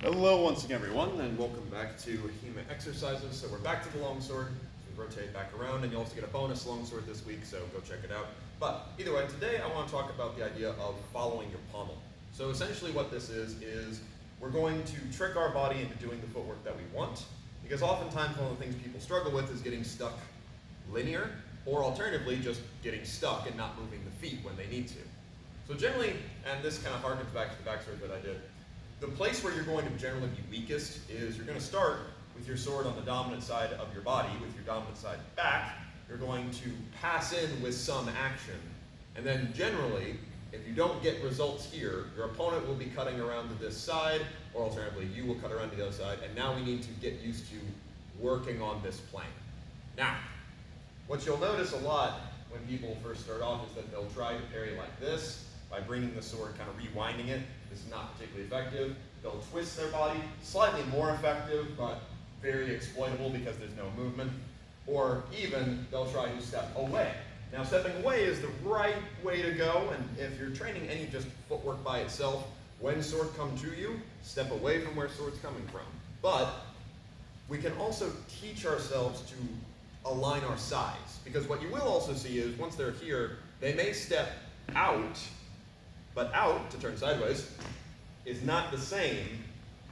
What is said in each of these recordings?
Hello once again everyone, and welcome back to HEMA exercises. So we're back to the longsword, so we rotate back around, and you'll also get a bonus longsword this week, so go check it out. But either way, today I want to talk about the idea of following your pommel. So essentially what this is we're going to trick our body into doing the footwork that we want, because oftentimes one of the things people struggle with is getting stuck linear, or alternatively just getting stuck and not moving the feet when they need to. So generally, and this kind of harkens back to the backsword that I did, the place where you're going to generally be weakest is you're going to start with your sword on the dominant side of your body, with your dominant side back. You're going to pass in with some action. And then generally, if you don't get results here, your opponent will be cutting around to this side, or alternatively, you will cut around to the other side, and now we need to get used to working on this plane. Now, what you'll notice a lot when people first start off is that they'll try to parry like this, by bringing the sword, kind of rewinding it. This is not particularly effective. They'll twist their body, slightly more effective, but very exploitable because there's no movement. Or even, they'll try to step away. Now, stepping away is the right way to go, and if you're training any just footwork by itself, when sword come to you, step away from where sword's coming from. But we can also teach ourselves to align our sides, because what you will also see is once they're here, they may step out, but out, to turn sideways, is not the same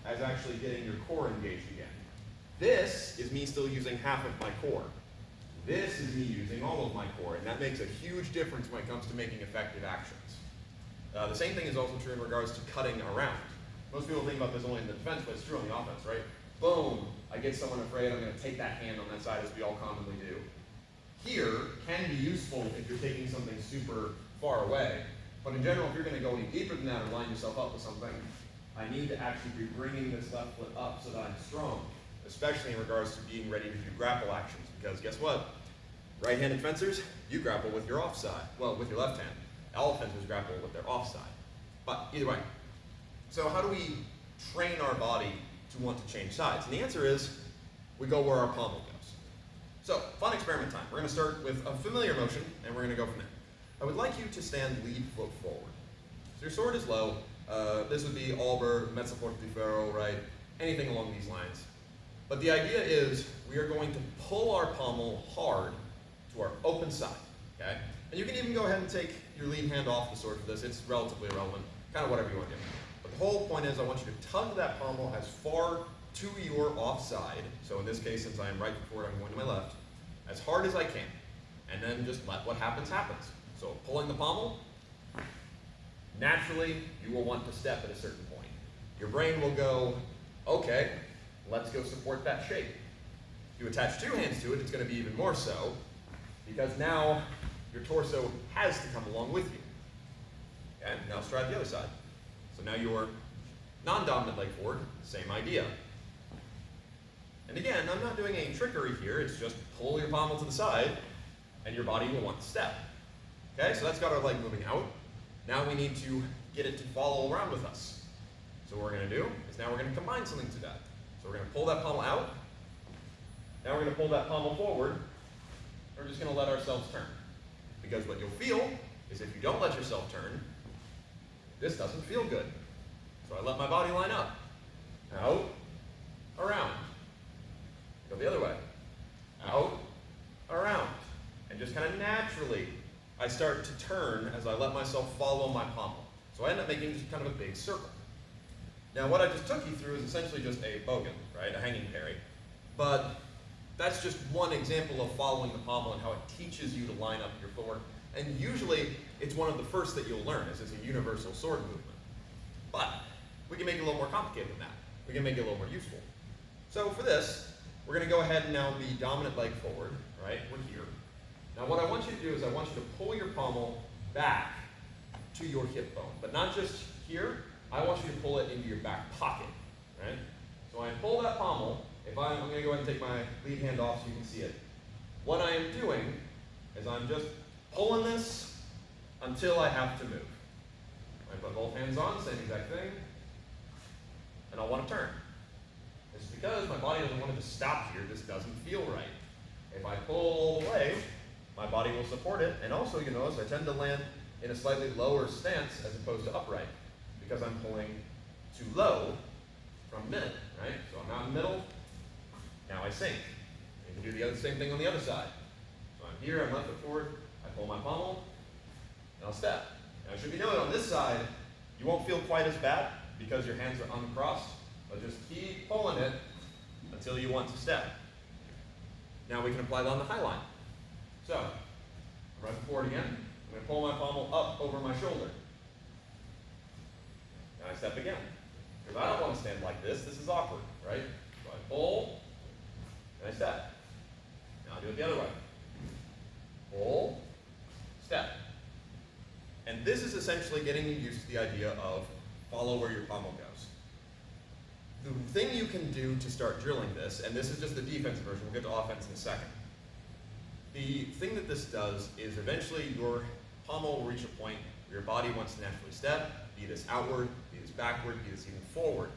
as actually getting your core engaged again. This is me still using half of my core. This is me using all of my core, and that makes a huge difference when it comes to making effective actions. The same thing is also true in regards to cutting around. Most people think about this only in the defense, but it's true on the offense, right? Boom, I get someone afraid, I'm going to take that hand on that side, as we all commonly do. Here can be useful if you're taking something super far away. But in general, if you're going to go any deeper than that or line yourself up with something, I need to actually be bringing this left foot up so that I'm strong, especially in regards to being ready to do grapple actions. Because guess what? Right-handed fencers, you grapple with your offside. Well, with your left hand. All fencers grapple with their offside. But either way. So how do we train our body to want to change sides? And the answer is, we go where our pommel goes. So, fun experiment time. We're going to start with a familiar motion, and we're going to go from there. I would like you to stand lead foot forward. So your sword is low. This would be alber, mezzo portifero, right? Anything along these lines. But the idea is we are going to pull our pommel hard to our open side, okay? And you can even go ahead and take your lead hand off the sword for this. It's relatively irrelevant, kind of whatever you want to do. But the whole point is I want you to tug that pommel as far to your offside. So in this case, since I am right foot forward, I'm going to my left, as hard as I can. And then just let what happens, happens. So pulling the pommel, naturally you will want to step at a certain point. Your brain will go, okay, let's go support that shape. If you attach two hands to it, it's going to be even more so, because now your torso has to come along with you. And now let's try the other side. So now your non-dominant leg forward, same idea. And again, I'm not doing any trickery here, it's just pull your pommel to the side, and your body will want to step. Okay, so that's got our leg moving out. Now we need to get it to follow around with us. So what we're going to do is now we're going to combine something to that. So we're going to pull that pommel out. Now we're going to pull that pommel forward. We're just going to let ourselves turn. Because what you'll feel is if you don't let yourself turn, this doesn't feel good. So I let my body line up. Out, around. Go the other way. Out, around. And just kind of naturally, I start to turn as I let myself follow my pommel. So I end up making just kind of a big circle. Now what I just took you through is essentially just a bogan, right? A hanging parry. But that's just one example of following the pommel and how it teaches you to line up your footwork. And usually it's one of the first that you'll learn, as it's a universal sword movement. But we can make it a little more complicated than that. We can make it a little more useful. So for this, we're going to go ahead and now be dominant leg forward, right? We're here. Now what I want you to do is I want you to pull your pommel back to your hip bone, but not just here. I want you to pull it into your back pocket, right? So when I pull that pommel, I'm going to go ahead and take my lead hand off so you can see it. What I am doing is I'm just pulling this until I have to move. I put both hands on, same exact thing, and I'll want to turn. It's because my body doesn't want it to stop here. This doesn't feel right. If I pull all the way, my body will support it, and also you notice I tend to land in a slightly lower stance as opposed to upright, because I'm pulling too low from middle, right? So I'm out in the middle, now I sink. You can do the same thing on the other side. So I'm here, I'm left foot forward, I pull my pommel, and I'll step. Now it should be noted on this side, you won't feel quite as bad because your hands are uncrossed, but just keep pulling it until you want to step. Now we can apply that on the high line. So, I'm right forward again, I'm going to pull my pommel up over my shoulder. Now I step again. Because I don't want to stand like this is awkward, right? So I pull, and I step. Now I do it the other way. Pull, step. And this is essentially getting you used to the idea of follow where your pommel goes. The thing you can do to start drilling this, and this is just the defensive version, we'll get to offense in a second. The thing that this does is eventually your pommel will reach a point where your body wants to naturally step, be this outward, be this backward, be this even forward.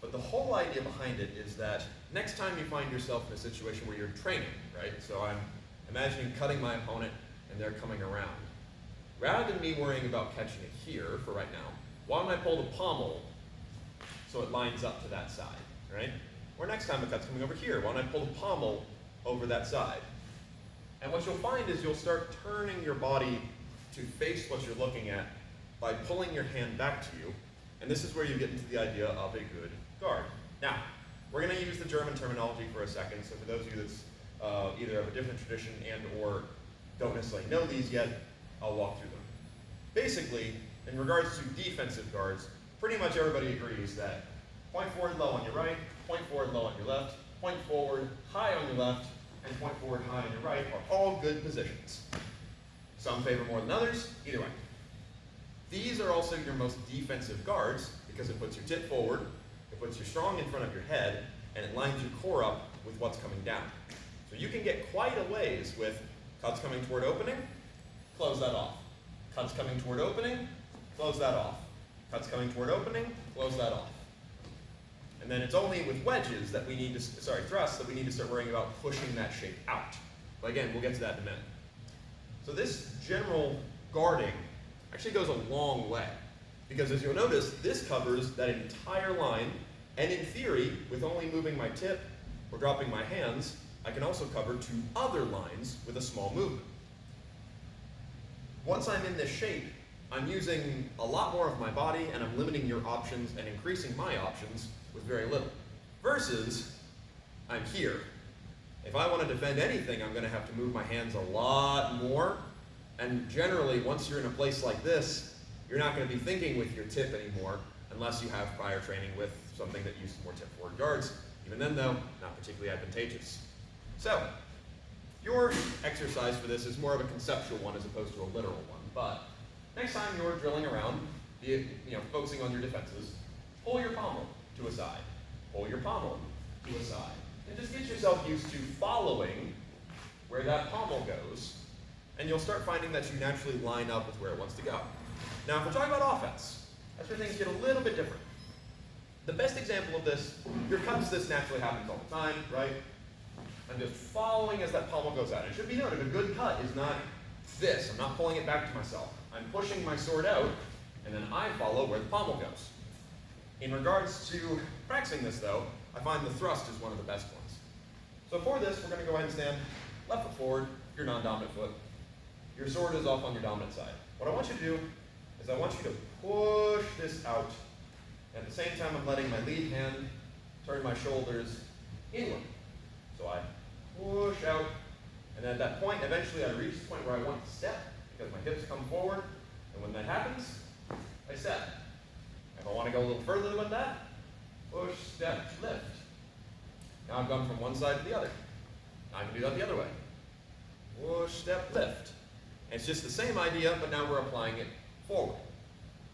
But the whole idea behind it is that next time you find yourself in a situation where you're training, right? So I'm imagining cutting my opponent and they're coming around. Rather than me worrying about catching it here for right now, why don't I pull the pommel so it lines up to that side, right? Or next time the cut's coming over here, why don't I pull the pommel over that side? And what you'll find is you'll start turning your body to face what you're looking at by pulling your hand back to you, and this is where you get into the idea of a good guard. Now, we're going to use the German terminology for a second, so for those of you that's either of a different tradition and or don't necessarily know these yet, I'll walk through them. Basically, in regards to defensive guards, pretty much everybody agrees that point forward low on your right, point forward low on your left, point forward high on your left, and point forward high on your right are all good positions. Some favor more than others, either way. These are also your most defensive guards because it puts your tit forward, it puts you strong in front of your head, and it lines your core up with what's coming down. So you can get quite a ways with cuts coming toward opening, close that off. Cuts coming toward opening, close that off. Cuts coming toward opening, close that off. And then it's only with wedges that we need to, thrusts, that we need to start worrying about pushing that shape out. But again, we'll get to that in a minute. So this general guarding actually goes a long way. Because as you'll notice, this covers that entire line, and in theory, with only moving my tip or dropping my hands, I can also cover two other lines with a small movement. Once I'm in this shape, I'm using a lot more of my body, and I'm limiting your options and increasing my options with very little. Versus, I'm here. If I want to defend anything, I'm going to have to move my hands a lot more. And generally, once you're in a place like this, you're not going to be thinking with your tip anymore, unless you have prior training with something that uses more tip forward guards. Even then, though, not particularly advantageous. So, your exercise for this is more of a conceptual one as opposed to a literal one. But next time you're drilling around, focusing on your defenses, pull your pommel to a side. Pull your pommel to a side. And just get yourself used to following where that pommel goes, and you'll start finding that you naturally line up with where it wants to go. Now, if we're talking about offense, that's where things get a little bit different. The best example of this, your cuts, this naturally happens all the time, right? I'm just following as that pommel goes out. It should be noted, a good cut is not this. I'm not pulling it back to myself. I'm pushing my sword out, and then I follow where the pommel goes. In regards to practicing this, though, I find the thrust is one of the best ones. So for this, we're going to go ahead and stand left foot forward, your non-dominant foot. Your sword is off on your dominant side. What I want you to do is I want you to push this out. At the same time, I'm letting my lead hand turn my shoulders inward. So I push out, and at that point, eventually I reach the point where I want to step because my hips come forward, and when that happens, I step. If I want to go a little further than that, push, step, lift. Now I've gone from one side to the other. Now I can do that the other way. Push, step, lift. And it's just the same idea, but now we're applying it forward.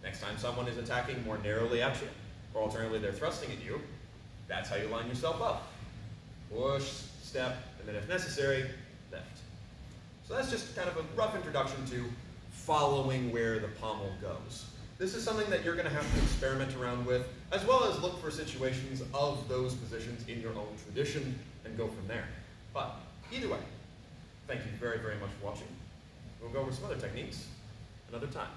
Next time someone is attacking more narrowly at you, or alternatively they're thrusting at you, that's how you line yourself up. Push, step, and then if necessary, lift. So that's just kind of a rough introduction to following where the pommel goes. This is something that you're going to have to experiment around with, as well as look for situations of those positions in your own tradition and go from there. But either way, thank you very, very much for watching. We'll go over some other techniques another time.